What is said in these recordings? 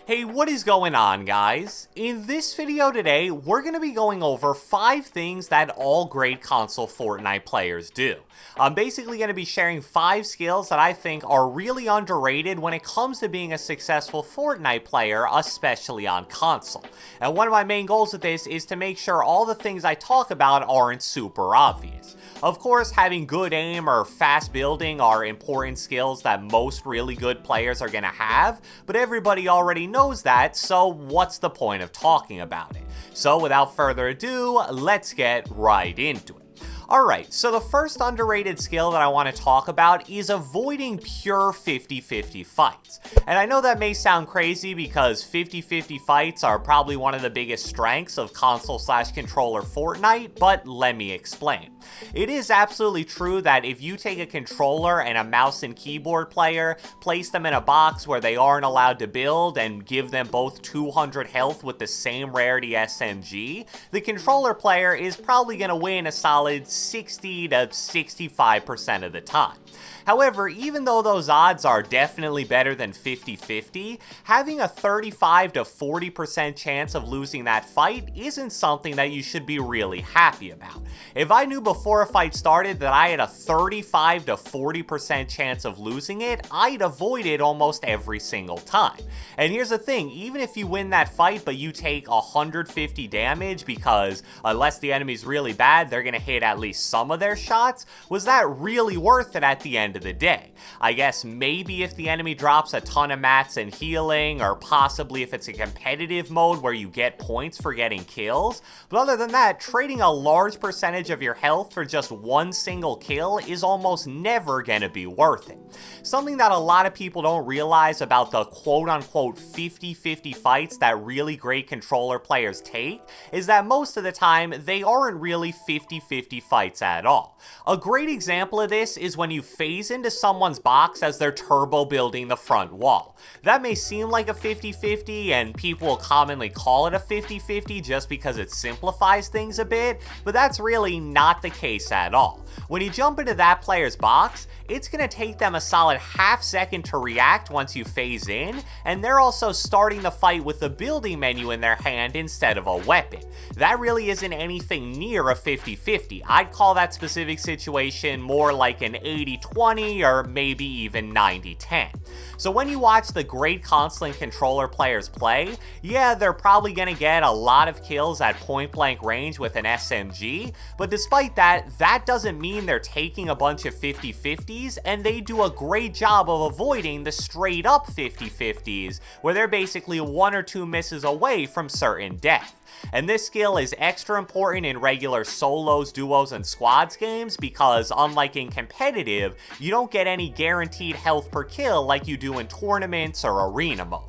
Hey, what is going on, guys? In this video today, we're going to be going over 5 things that all great console Fortnite players do. I'm basically going to be sharing 5 skills that I think are really underrated when it comes to being a successful Fortnite player, especially on console. And one of my main goals with this is to make sure all the things I talk about aren't super obvious. Of course, having good aim or fast building are important skills that most really good players are going to have, but everybody already knows that, so what's the point of talking about it? So without further ado, let's get right into it. Alright, so the first underrated skill that I want to talk about is avoiding pure 50-50 fights. And I know that may sound crazy because 50-50 fights are probably one of the biggest strengths of console/controller Fortnite, but let me explain. It is absolutely true that if you take a controller and a mouse and keyboard player, place them in a box where they aren't allowed to build, and give them both 200 health with the same rarity SMG, the controller player is probably going to win a solid 60 to 65% of the time. However, even though those odds are definitely better than 50-50, having a 35 to 40% chance of losing that fight isn't something that you should be really happy about. If I knew before a fight started that I had a 35 to 40% chance of losing it, I'd avoid it almost every single time. And here's the thing, even if you win that fight but you take 150 damage because unless the enemy's really bad, they're gonna hit at least some of their shots, was that really worth it at the end of the day? I guess maybe if the enemy drops a ton of mats and healing, or possibly if it's a competitive mode where you get points for getting kills, but other than that, trading a large percentage of your health for just one single kill is almost never gonna be worth it. Something that a lot of people don't realize about the quote-unquote 50-50 fights that really great controller players take is that most of the time they aren't really 50-50 fights at all. A great example of this is when you phase into someone's box as they're turbo building the front wall. That may seem like a 50-50, and people will commonly call it a 50-50 just because it simplifies things a bit, but that's really not the case at all. When you jump into that player's box, it's going to take them a solid half second to react once you phase in, and they're also starting the fight with the building menu in their hand instead of a weapon. That really isn't anything near a 50-50. I'd call that specific situation more like an 80-20 or maybe even 90-10. So when you watch the great console and controller players play, yeah, they're probably going to get a lot of kills at point blank range with an SMG, but despite that, that doesn't mean they're taking a bunch of 50-50s, and they do a great job of avoiding the straight up 50-50s, where they're basically 1 or 2 misses away from certain death. And this skill is extra important in regular solos, duos, and squads games because unlike in competitive, you don't get any guaranteed health per kill like you do in tournaments or arena mode.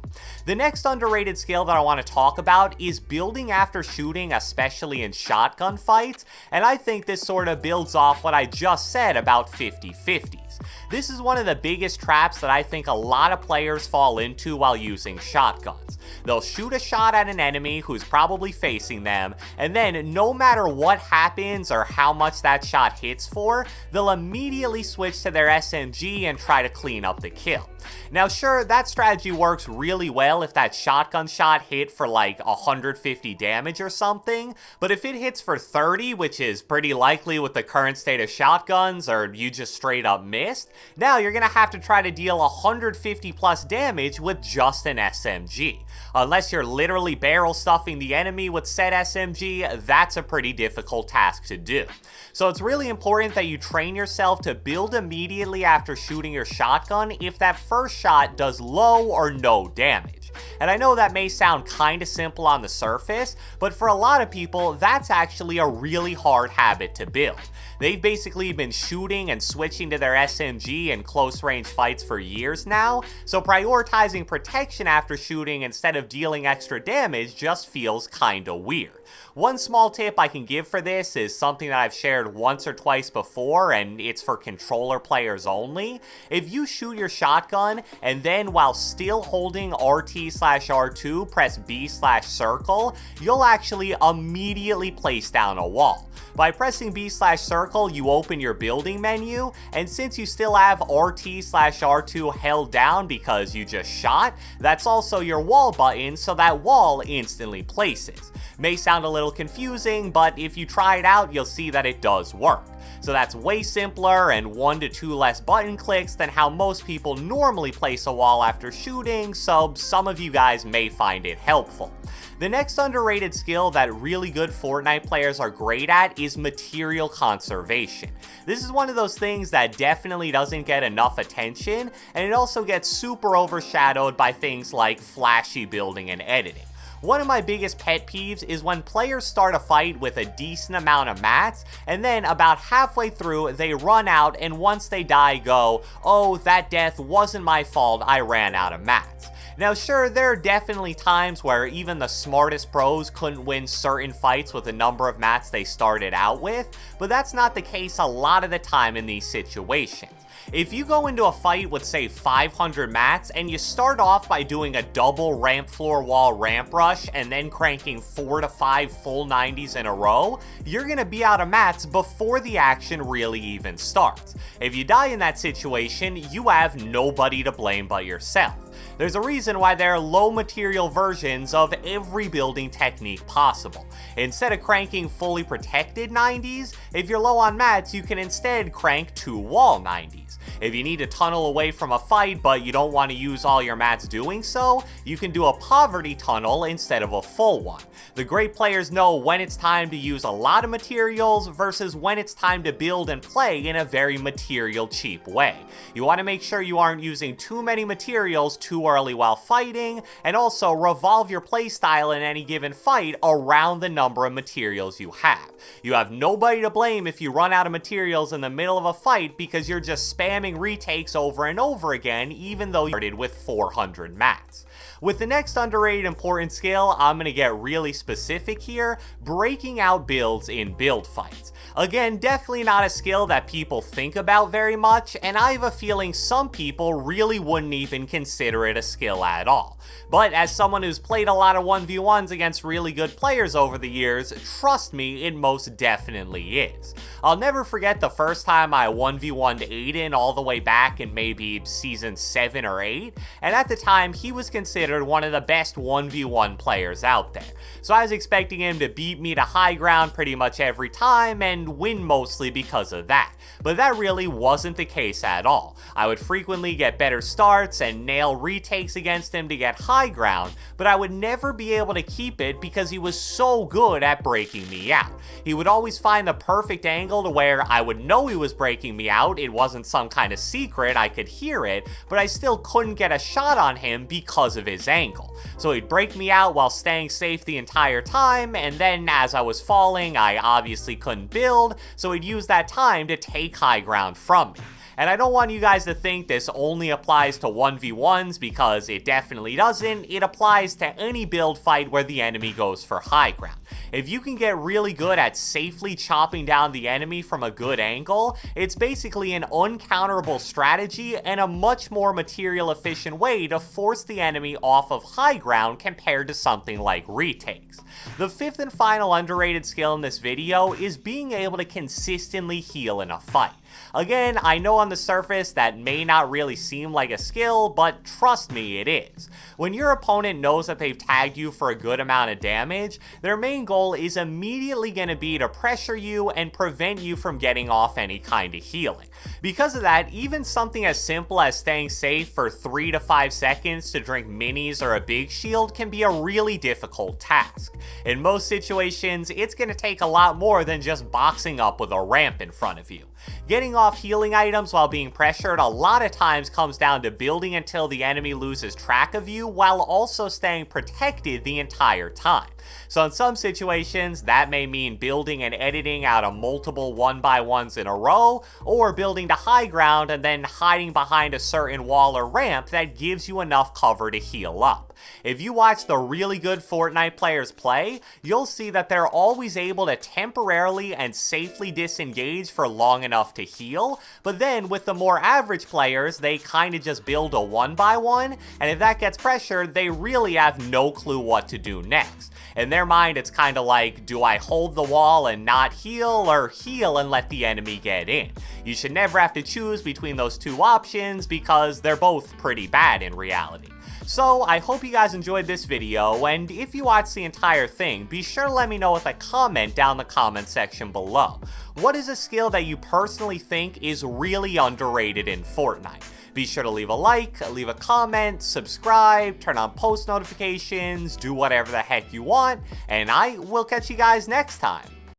The next underrated skill that I want to talk about is building after shooting, especially in shotgun fights, and I think this sort of builds off what I just said about 50-50s. This is one of the biggest traps that I think a lot of players fall into while using shotguns. They'll shoot a shot at an enemy who's probably facing them, and then no matter what happens or how much that shot hits for, they'll immediately switch to their SMG and try to clean up the kill. Now sure, that strategy works really well if that shotgun shot hit for like 150 damage or something, but if it hits for 30, which is pretty likely with the current state of shotguns, or you just straight up missed, now you're gonna have to try to deal 150 plus damage with just an SMG. Unless you're literally barrel stuffing the enemy with said SMG, that's a pretty difficult task to do. So it's really important that you train yourself to build immediately after shooting your shotgun if that first shot does low or no damage. And I know that may sound kinda simple on the surface, but for a lot of people, that's actually a really hard habit to build. They've basically been shooting and switching to their SMG in close range fights for years now, so prioritizing protection after shooting instead of dealing extra damage just feels kinda weird. One small tip I can give for this is something that I've shared once or twice before, and it's for controller players only. If you shoot your shotgun and then while still holding RT RT/R2, press B/circle, you'll actually immediately place down a wall. By pressing B/circle, you open your building menu, and since you still have RT/R2 held down because you just shot, that's also your wall button, so that wall instantly places. May sound a little confusing, but if you try it out, you'll see that it does work. So that's way simpler and 1 to 2 less button clicks than how most people normally place a wall after shooting, so some of you guys may find it helpful. The next underrated skill that really good Fortnite players are great at is material conservation. This is one of those things that definitely doesn't get enough attention, and it also gets super overshadowed by things like flashy building and editing. One of my biggest pet peeves is when players start a fight with a decent amount of mats, and then about halfway through they run out, and once they die go, "Oh, that death wasn't my fault, I ran out of mats." Now sure, there are definitely times where even the smartest pros couldn't win certain fights with the number of mats they started out with, but that's not the case a lot of the time in these situations. If you go into a fight with say 500 mats and you start off by doing a double ramp floor wall ramp rush and then cranking 4 to 5 full 90s in a row, you're gonna be out of mats before the action really even starts. If you die in that situation, you have nobody to blame but yourself. There's a reason why there are low material versions of every building technique possible. Instead of cranking fully protected 90s, if you're low on mats, you can instead crank 2 wall 90s. If you need to tunnel away from a fight but you don't want to use all your mats doing so, you can do a poverty tunnel instead of a full one. The great players know when it's time to use a lot of materials versus when it's time to build and play in a very material cheap way. You want to make sure you aren't using too many materials too early while fighting, and also revolve your playstyle in any given fight around the number of materials you have. You have nobody to blame if you run out of materials in the middle of a fight because you're just spamming retakes over and over again even though you started with 400 mats. With the next underrated important skill, I'm going to get really specific here, breaking out builds in build fights. Again, definitely not a skill that people think about very much, and I have a feeling some people really wouldn't even consider it a skill at all. But as someone who's played a lot of 1v1s against really good players over the years, trust me, it most definitely is. I'll never forget the first time I 1v1'd Aiden all the way back in maybe season 7 or 8, and at the time he was considered one of the best 1v1 players out there. So I was expecting him to beat me to high ground pretty much every time and win mostly because of that. But that really wasn't the case at all. I would frequently get better starts and nail retakes against him to get high ground, but I would never be able to keep it because he was so good at breaking me out. He would always find the perfect angle to where I would know he was breaking me out. It wasn't some kind of secret, I could hear it, but I still couldn't get a shot on him because of his angle. So he'd break me out while staying safe the entire time, and then as I was falling, I obviously couldn't build, so he'd use that time to take high ground from me. And I don't want you guys to think this only applies to 1v1s because it definitely doesn't. It applies to any build fight where the enemy goes for high ground. If you can get really good at safely chopping down the enemy from a good angle, it's basically an uncounterable strategy and a much more material efficient way to force the enemy off of high ground compared to something like retakes. The fifth and final underrated skill in this video is being able to consistently heal in a fight. Again, I know on the surface that may not really seem like a skill, but trust me, it is. When your opponent knows that they've tagged you for a good amount of damage, their main goal is immediately going to be to pressure you and prevent you from getting off any kind of healing. Because of that, even something as simple as staying safe for 3 to 5 seconds to drink minis or a big shield can be a really difficult task. In most situations, it's going to take a lot more than just boxing up with a ramp in front of you. Getting off healing items while being pressured a lot of times comes down to building until the enemy loses track of you while also staying protected the entire time. So in some situations, that may mean building and editing out of multiple 1x1s in a row, or building to high ground and then hiding behind a certain wall or ramp that gives you enough cover to heal up. If you watch the really good Fortnite players play, you'll see that they're always able to temporarily and safely disengage for long enough to heal, but then with the more average players, they kind of just build a 1-by-1, and if that gets pressured, they really have no clue what to do next. In their mind, it's kind of like, do I hold the wall and not heal, or heal and let the enemy get in? You should never have to choose between those two options because they're both pretty bad in reality. So I hope you guys enjoyed this video, and if you watched the entire thing, be sure to let me know with a comment down the comment section below. What is a skill that you personally think is really underrated in Fortnite? Be sure to leave a like, leave a comment, subscribe, turn on post notifications, do whatever the heck you want, and I will catch you guys next time.